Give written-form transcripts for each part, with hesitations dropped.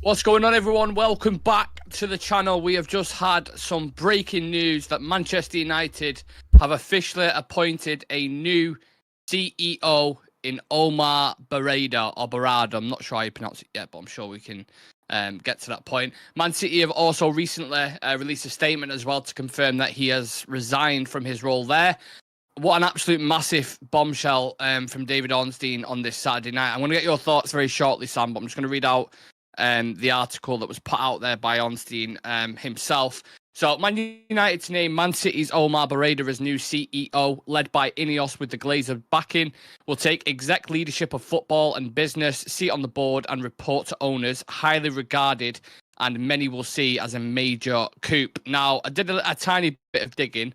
What's going on, everyone? Welcome back to the channel. We have just had some breaking news that Manchester United have officially appointed a new CEO in Omar Berrada, or Berrada. I'm not sure how you pronounce it yet, but I'm sure we can get to that point. Man City have also recently released a statement as well to confirm that he has resigned from his role there. What an absolute massive bombshell from David Ornstein on this Saturday night. I'm going to get your thoughts very shortly, Sam, but I'm just going to read out the article that was put out there by Ornstein himself. So, Man United's name Man City's Omar Berrada as new CEO, led by Ineos with the Glazer backing, will take exec leadership of football and business, seat on the board and report to owners, highly regarded and many will see as a major coup. Now, I did a tiny bit of digging.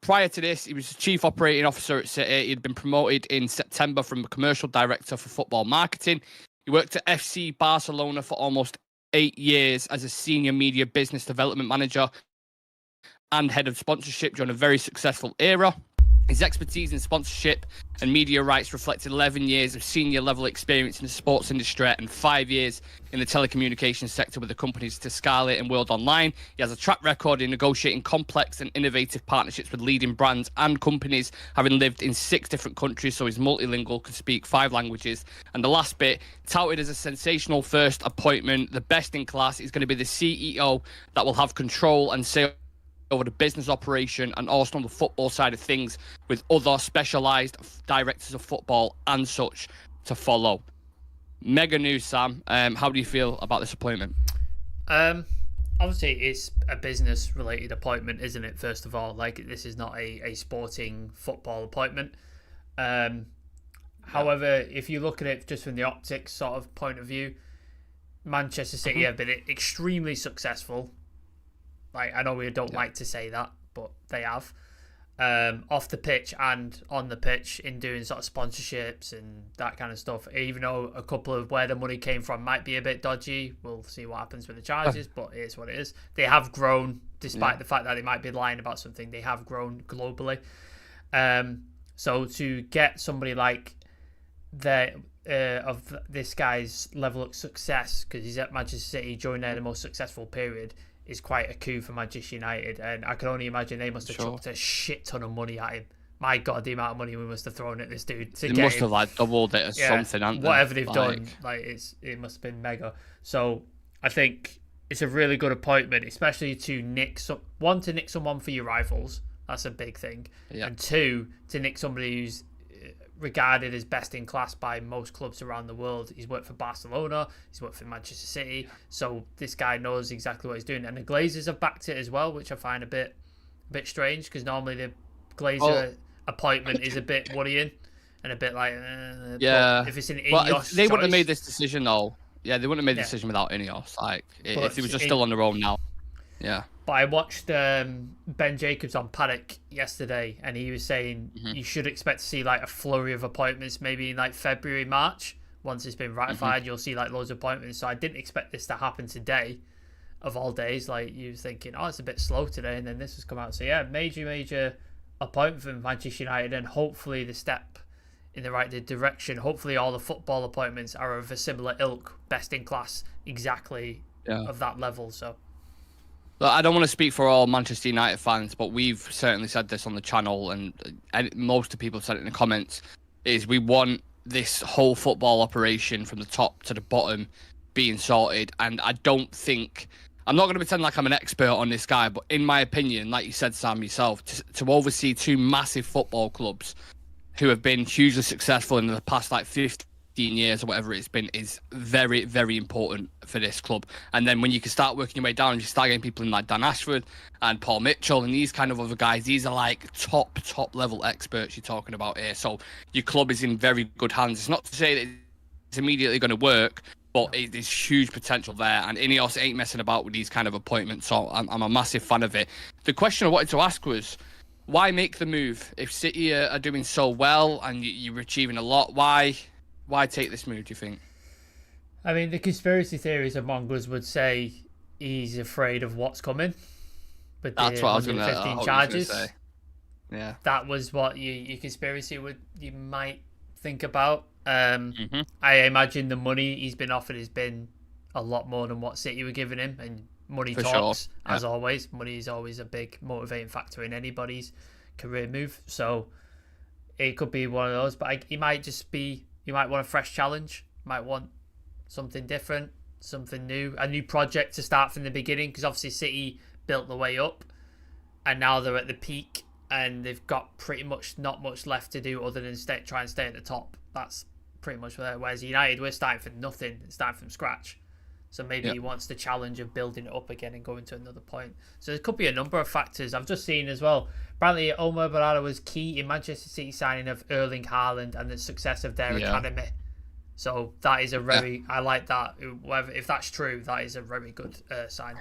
Prior to this, he was the chief operating officer at City. He had been promoted in September from commercial director for football marketing. He worked at FC Barcelona for almost 8 years as a senior media business development manager and head of sponsorship during a very successful era. His expertise in sponsorship and media rights reflects 11 years of senior level experience in the sports industry and 5 years in the telecommunications sector with the companies Scarlet and World Online. He has a track record in negotiating complex and innovative partnerships with leading brands and companies, having lived in 6 different countries, so he's multilingual, can speak 5 languages. And the last bit, touted as a sensational first appointment, the best in class, he's going to be the CEO that will have control and say over the business operation and also on the football side of things, with other specialised directors of football and such to follow. Mega news, Sam. How do you feel about this appointment? Obviously, it's a business-related appointment, isn't it? First of all, like, this is not a sporting football appointment. However, if you look at it just from the optics sort of point of view, Manchester City have been extremely successful. Like, I know we don't like to say that, but they have. Off the pitch and on the pitch in doing sort of sponsorships and that kind of stuff. Even though a couple of where the money came from might be a bit dodgy, we'll see what happens with the charges, but it is what it is. They have grown, despite the fact that they might be lying about something, they have grown globally. So to get somebody like of this guy's level of success, because he's at Manchester City during the most successful period, is quite a coup for Manchester United, and I can only imagine they must have chucked a shit ton of money at him. My God, the amount of money we must have thrown at this dude to They get must him. have like doubled it or something, haven't they? Whatever they've done, like it must have been mega. So I think it's a really good appointment, especially to nick someone for your rivals. That's a big thing, and 2, to nick somebody who's regarded as best in class by most clubs around the world. He's worked for Barcelona, he's worked for Manchester City, so this guy knows exactly what he's doing. And the Glazers have backed it as well, which I find a bit strange, because normally the Glazer appointment is a bit worrying and a bit like but if it's an Ineos they wouldn't have made this decision though. Yeah, they wouldn't have made the decision without Ineos. Like, if they were just still on their own now. Yeah. But I watched Ben Jacobs on Paddock yesterday, and he was saying you should expect to see like a flurry of appointments maybe in like February, March. Once it's been ratified, you'll see like loads of appointments. So I didn't expect this to happen today, of all days. Like, you were thinking, oh, it's a bit slow today, and then this has come out. So yeah, major appointment for Manchester United, and hopefully the step in the right direction. Hopefully all the football appointments are of a similar ilk, best in class, exactly of that level. So. Look, I don't want to speak for all Manchester United fans, but we've certainly said this on the channel, and most of the people said it in the comments, is we want this whole football operation from the top to the bottom being sorted. And I don't think, I'm not going to pretend like I'm an expert on this guy, but in my opinion, like you said, Sam, yourself, to oversee 2 massive football clubs who have been hugely successful in the past like 15 years or whatever it's been is very, very important for this club. And then when you can start working your way down and you start getting people in like Dan Ashford and Paul Mitchell and these kind of other guys, these are like top level experts you're talking about here. So your club is in very good hands. It's not to say that it's immediately going to work, but there's huge potential there. And Ineos ain't messing about with these kind of appointments, so I'm a massive fan of it. The question I wanted to ask was, why make the move? If City are doing so well and you're achieving a lot, why take this move, do you think? I mean, the conspiracy theories of mongers would say he's afraid of what's coming. But that's what I was going to charges. Say. Yeah, that was what your conspiracy you might think about. I imagine the money he's been offered has been a lot more than what City were giving him, and money For talks, sure. as always. Money is always a big motivating factor in anybody's career move. So it could be one of those, but he might want a fresh challenge, might want something different, something new, a new project to start from the beginning, because obviously City built the way up and now they're at the peak and they've got pretty much not much left to do other than try and stay at the top. That's pretty much where, whereas United, we're starting from nothing, starting from scratch. So maybe he wants the challenge of building it up again and going to another point. So there could be a number of factors. I've just seen as well, apparently Omar Berrada was key in Manchester City signing of Erling Haaland and the success of their academy. So that is a very, I like that. If that's true, that is a very good sign.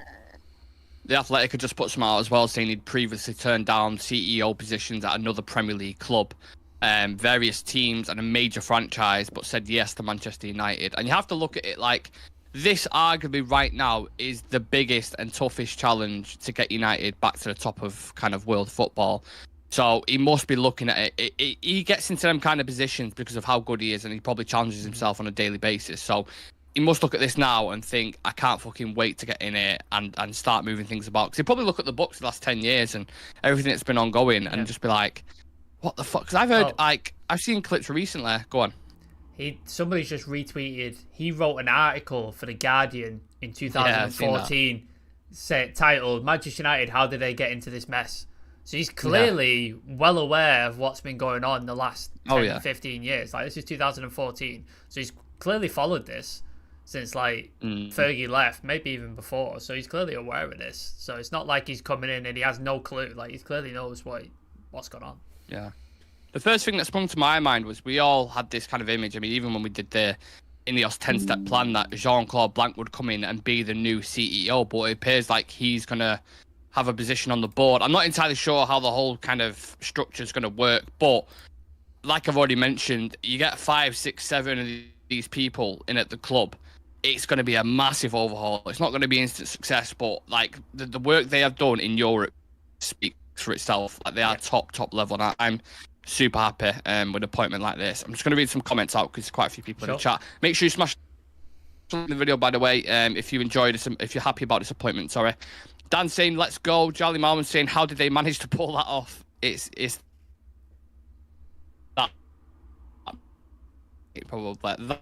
The Athletic had just put some out as well, saying he'd previously turned down CEO positions at another Premier League club, various teams and a major franchise, but said yes to Manchester United. And you have to look at it like, this arguably right now is the biggest and toughest challenge to get United back to the top of kind of world football. So he must be looking at it. He gets into them kind of positions because of how good he is, and he probably challenges himself on a daily basis. So he must look at this now and think, I can't fucking wait to get in here and start moving things about. Because he probably look at the books the last 10 years and everything that's been ongoing and just be like, what the fuck? Because I've heard, I've seen clips recently. Go on. Somebody's just retweeted. He wrote an article for The Guardian in 2014, titled "Manchester United, How Did They Get Into This Mess?" So he's clearly well aware of what's been going on the last 10, 15 years. Like, this is 2014, so he's clearly followed this since Fergie left, maybe even before. So he's clearly aware of this. So it's not like he's coming in and he has no clue. Like, he clearly knows what's going on. Yeah. The first thing that sprung to my mind was we all had this kind of image. I mean, even when we did the Ineos 10-step plan, that Jean-Claude Blanc would come in and be the new CEO, but it appears like he's going to have a position on the board. I'm not entirely sure how the whole kind of structure is going to work, but like I've already mentioned, you get 5, 6, 7 of these people in at the club, it's going to be a massive overhaul. It's not going to be instant success, but like the work they have done in Europe speaks for itself. Like, they are top level, and I'm super happy with an appointment like this. I'm just going to read some comments out because there's quite a few people in the chat. Make sure you smash the video, by the way, if you enjoyed this, if you're happy about this appointment. Sorry. Dan saying, let's go. Jolly Marlon saying, how did they manage to pull that off? It's that. It probably that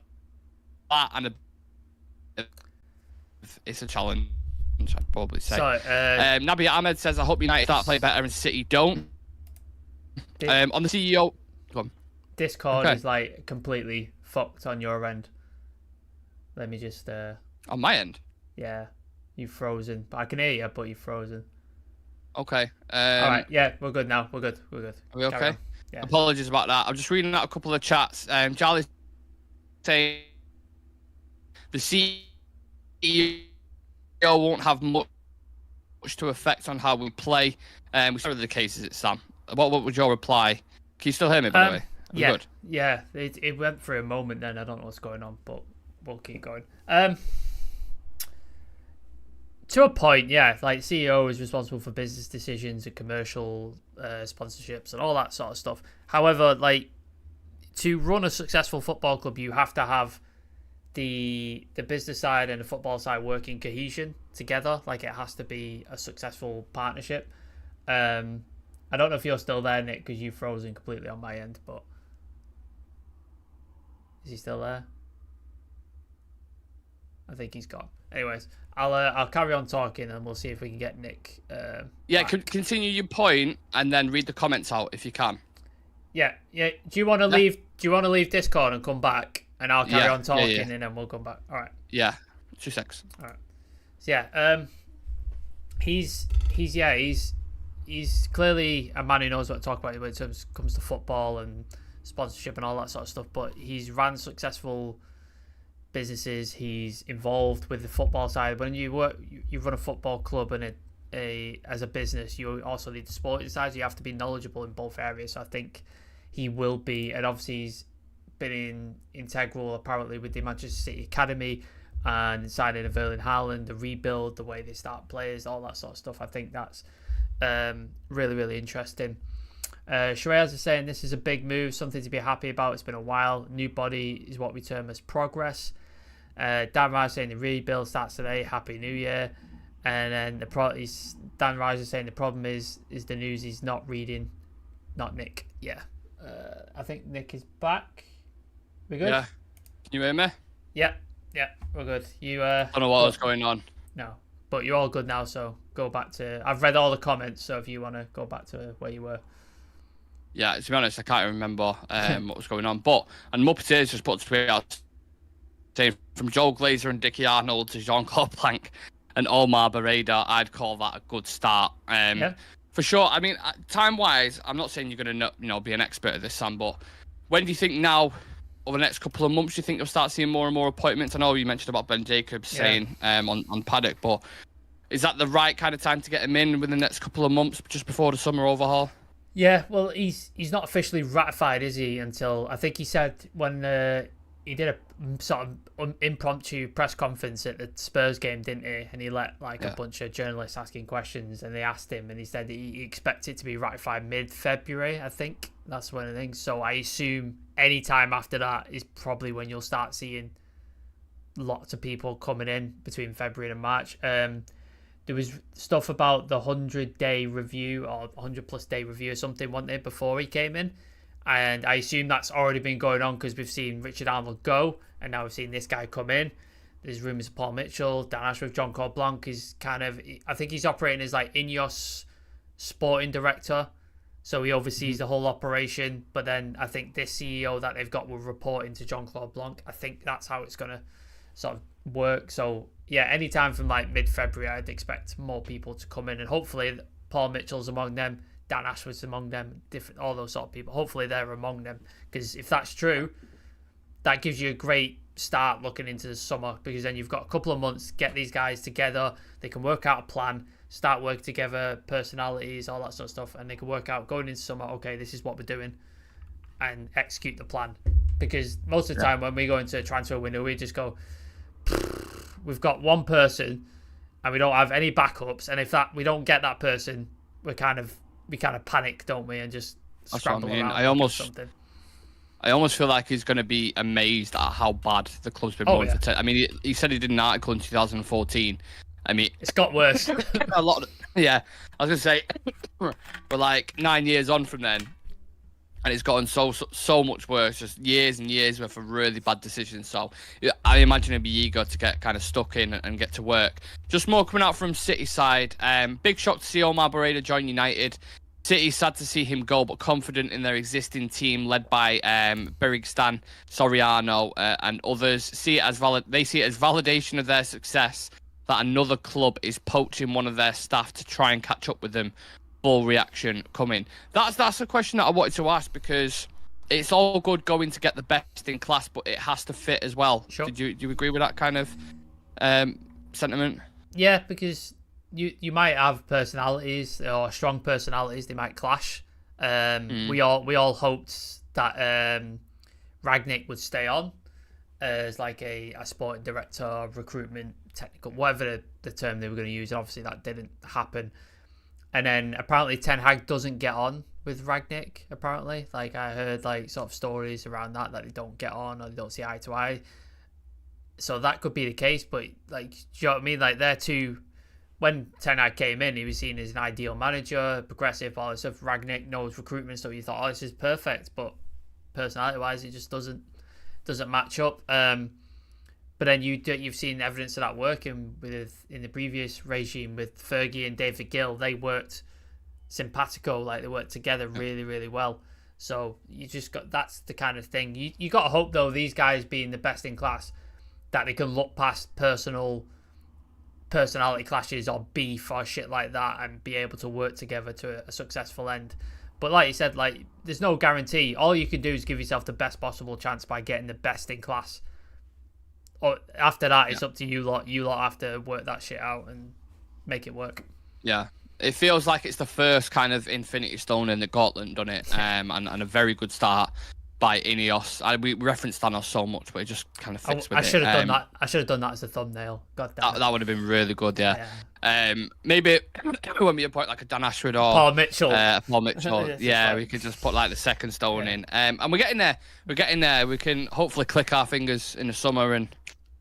and it's a challenge, I'd probably say. Nabi Ahmed says, I hope United start playing better and City don't. On the CEO, go on. Discord is like completely fucked on your end. Let me just on my end. Yeah, you've frozen. I can hear you, but you've frozen. Okay. All right. Yeah, we're good now. We're good. Are we okay? Yeah. Apologies about that. I'm just reading out a couple of chats. Charlie's saying the CEO won't have much to affect on how we play. We started the case, is it, Sam? What would your reply? Can you still hear me, by the way? Good? Yeah. It went for a moment then. I don't know what's going on, but we'll keep going. To a point, yeah. Like, CEO is responsible for business decisions and commercial sponsorships and all that sort of stuff. However, like, to run a successful football club, you have to have the business side and the football side working cohesion together. Like, it has to be a successful partnership. I don't know if you're still there, Nick, because you've frozen completely on my end, but is he still there? I think he's gone. Anyways, I'll carry on talking and we'll see if we can get Nick. Continue your point and then read the comments out if you can. Yeah. Do you want to leave? Do you want to leave Discord and come back, and I'll carry on talking and then we'll come back. All right. Yeah. 2 seconds. All right. So yeah, he's clearly a man who knows what to talk about when it comes to football and sponsorship and all that sort of stuff. But he's ran successful businesses. He's involved with the football side. When you run a football club and as a business, you also need the sporting side. So you have to be knowledgeable in both areas. So I think he will be, and obviously he's been integral apparently with the Manchester City Academy and signing of Erling Haaland, the rebuild, the way they start players, all that sort of stuff. I think that's really, really interesting. Shiraz is saying this is a big move, something to be happy about. It's been a while. New body is what we term as progress. Dan Rice saying the rebuild starts today. Happy New Year. And then Dan Rice is saying the problem is the news he's not reading, not Nick. Yeah. I think Nick is back. We good? Yeah. Can you hear me? Yeah, we're good. I don't know what was going on. No, but you're all good now, so go back to... I've read all the comments, so if you want to go back to where you were. Yeah, to be honest, I can't remember what was going on. But, and Muppeteers just put a tweet out saying, from Joe Glazer and Dickie Arnold to Jean-Claude Blanc and Omar Berrada, I'd call that a good start. For sure. I mean, time-wise, I'm not saying you're going to be an expert at this, Sam, but when do you think now, over the next couple of months, do you think you'll start seeing more and more appointments? I know you mentioned about Ben Jacobs saying on Paddock, but is that the right kind of time to get him in within the next couple of months, just before the summer overhaul? Yeah, well, he's not officially ratified, is he? Until I think he said when he did a sort of impromptu press conference at the Spurs game, didn't he? And he let a bunch of journalists asking questions, and they asked him, and he said that he expects it to be ratified mid-February. I think that's one of the things. So I assume any time after that is probably when you'll start seeing lots of people coming in between February and March. There was stuff about the 100-day review or 100-plus day review or something, wasn't there, before he came in? And I assume that's already been going on because we've seen Richard Arnold go, and now we've seen this guy come in. There's rumours of Paul Mitchell, Dan Ashworth, Jean-Claude Blanc is kind of... I think he's operating as Ineos sporting director, so he oversees the whole operation. But then I think this CEO that they've got will report into Jean-Claude Blanc. I think that's how it's going to sort of work. So... yeah, anytime from mid-February, I'd expect more people to come in, and hopefully Paul Mitchell's among them, Dan Ashworth's among them, all those sort of people. Hopefully they're among them, because if that's true, that gives you a great start looking into the summer, because then you've got a couple of months to get these guys together. They can work out a plan, start working together, personalities, all that sort of stuff, and they can work out going into summer, okay, this is what we're doing, and execute the plan. Because most of the time when we go into a transfer window, we just go... we've got one person and we don't have any backups, and if we don't get that person, we kind of panic, don't we, and just scramble around. I almost feel like he's going to be amazed at how bad the club's been going for. I mean, he said he did an article in 2014. I mean, it's got worse. a lot. I was going to say, we're 9 years on from then, and it's gotten so much worse, just years and years worth of really bad decisions. So I imagine he'd be eager to get kind of stuck in and get to work. Just more coming out from City side. Big shock to see Omar Berrada join United. City sad to see him go, but confident in their existing team led by Berigstan, Soriano, and others. They see it as validation of their success that another club is poaching one of their staff to try and catch up with them. Full reaction coming. That's a question that I wanted to ask, because it's all good going to get the best in class, but it has to fit as well. Sure. Do you agree with that kind of sentiment? Yeah, because you might have personalities or strong personalities, they might clash. We all hoped that Ragnick would stay on as a sporting director, recruitment, technical, whatever the term they were going to use. And obviously that didn't happen. And then apparently Ten Hag doesn't get on with Ragnick, apparently. I heard sort of stories around that they don't get on or they don't see eye to eye. So that could be the case, but do you know what I mean? They're two... When Ten Hag came in, he was seen as an ideal manager, progressive, all this stuff. Ragnick knows recruitment, so you thought, oh, this is perfect. But personality-wise, it just doesn't match up. But then you've seen evidence of that working in the previous regime with Fergie and David Gill. They worked simpatico, they worked together really, really well. So you just that's the kind of thing. You got to hope, though, these guys being the best in class, that they can look past personality clashes or beef or shit like that and be able to work together to a successful end. But like you said, there's no guarantee. All you can do is give yourself the best possible chance by getting the best in class. Or after that, it's up to you lot. You lot have to work that shit out and make it work. Yeah. It feels like it's the first kind of Infinity Stone in the gauntlet, done it? And a very good start by Ineos. We referenced Thanos so much, but it just kind of fits with it. I should have done that. I should have done that as a thumbnail. God damn it. That would have been really good, yeah. Maybe when we appoint a Dan Ashford or Paul Mitchell. We could just put the second stone in. And we're getting there. We can hopefully click our fingers in the summer and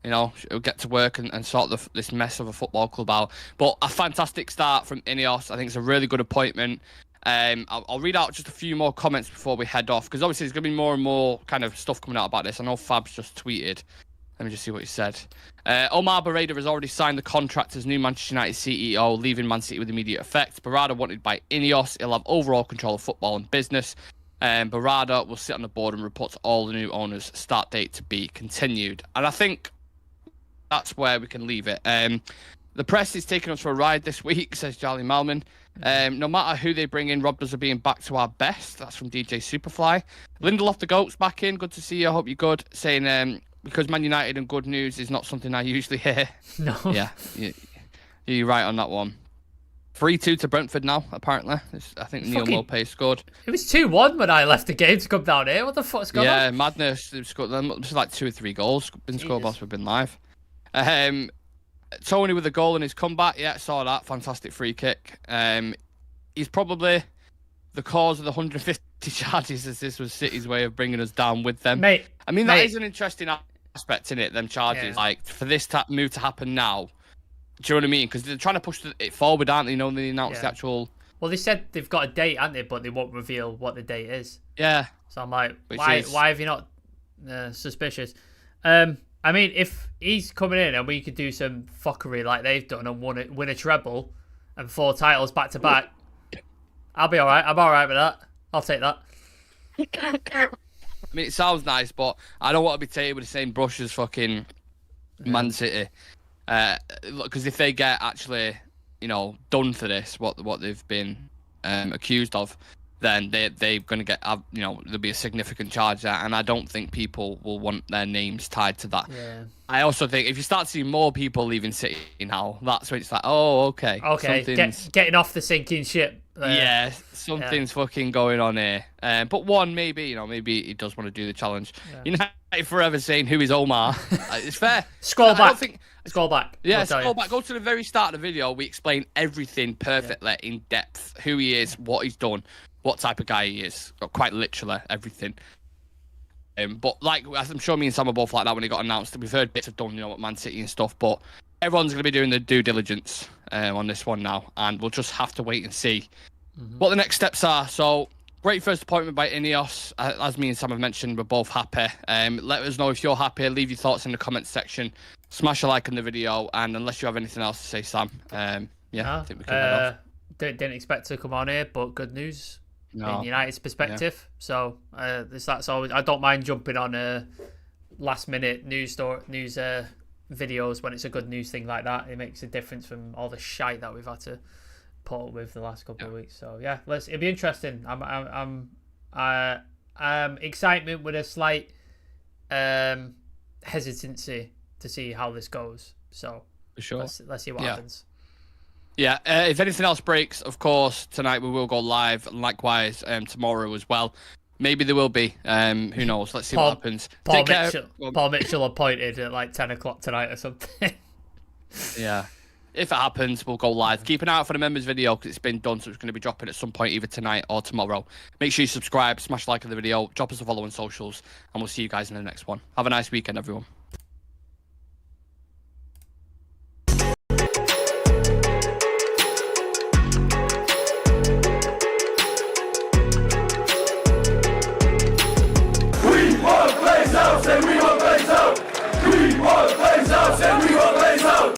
you know, he'll get to work and sort this mess of a football club out. But a fantastic start from Ineos. I think it's a really good appointment. I'll read out just a few more comments before we head off, because obviously there's going to be more and more kind of stuff coming out about this. I know Fab's just tweeted. Let me just see what he said. Omar Berrada has already signed the contract as new Manchester United CEO, leaving Man City with immediate effect. Berrada wanted by Ineos. He'll have overall control of football and business. Berrada will sit on the board and report to all the new owners. Start date to be continued. And I think that's where we can leave it. The press is taking us for a ride this week, says Charlie Malman. No matter who they bring in, Rob does are being back to our best. That's from DJ Superfly. Lindelof the Goat's back in. Good to see you. I hope you're good. Saying, because Man United and good news is not something I usually hear. No. Yeah, you're right on that one. 3-2 to Brentford now, apparently. I think Neil Maupay scored. It was 2-1 when I left the game to come down here. What the fuck's going on? Yeah, madness. They've scored, there's like 2 or 3 goals been scored whilst we've been live. Tony with a goal in his comeback. Yeah, saw that. Fantastic free kick. He's probably the cause of the 150 charges, as this was City's way of bringing us down with them. Mate, I mean, that is an interesting aspect in it, them charges. Yeah. Like, for this move to happen now, do you know what I mean? Because they're trying to push it forward, aren't they? You know, they announced the actual... Well, they said they've got a date, haven't they? But they won't reveal what the date is. Yeah. So I'm like, why have you not suspicious? I mean, if he's coming in and we could do some fuckery like they've done and win a treble and 4 titles back to back, I'll be all right. I'm all right with that. I'll take that. I mean, it sounds nice, but I don't want to be taken with the same brush as fucking Man City. Because if they get actually, you know, done for this, what they've been accused of, then they're going to get, you know, there'll be a significant charge there, and I don't think people will want their names tied to that. Yeah. I also think if you start seeing more people leaving City now, that's when it's like, oh, okay. Getting off the sinking ship. Yeah, something's fucking going on here. But maybe he does want to do the challenge. Yeah. United forever saying, who is Omar? It's fair. Scroll back. Yeah, scroll back. Go to the very start of the video. We explain everything perfectly in depth. Who he is, what he's done, what type of guy he is. Quite literally everything. But like, I'm sure me and Sam are both like that when it got announced. We've heard bits of done, you know, what Man City and stuff, but everyone's going to be doing the due diligence on this one now, and we'll just have to wait and see what the next steps are. So, great first appointment by Ineos. As me and Sam have mentioned, we're both happy. Let us know if you're happy. Leave your thoughts in the comments section. Smash a like on the video, and unless you have anything else to say, Sam, I think we can head off. Didn't expect to come on here, but good news in United's perspective. Yeah. So that's always. I don't mind jumping on last-minute news videos when it's a good news thing like that. It makes a difference from all the shite that we've had to put up with the last couple of weeks. So yeah, it'll be interesting. I'm excitement with a slight hesitancy to see how this goes. So for sure, let's see what happens. Yeah, if anything else breaks, of course, tonight we will go live, and likewise tomorrow as well. Maybe there will be. Who knows? Let's see what happens. Paul Mitchell appointed at like 10 o'clock tonight or something. Yeah. If it happens, we'll go live. Keep an eye out for the members video because it's been done, so it's going to be dropping at some point either tonight or tomorrow. Make sure you subscribe, smash like on the video, drop us a follow on socials, and we'll see you guys in the next one. Have a nice weekend, everyone.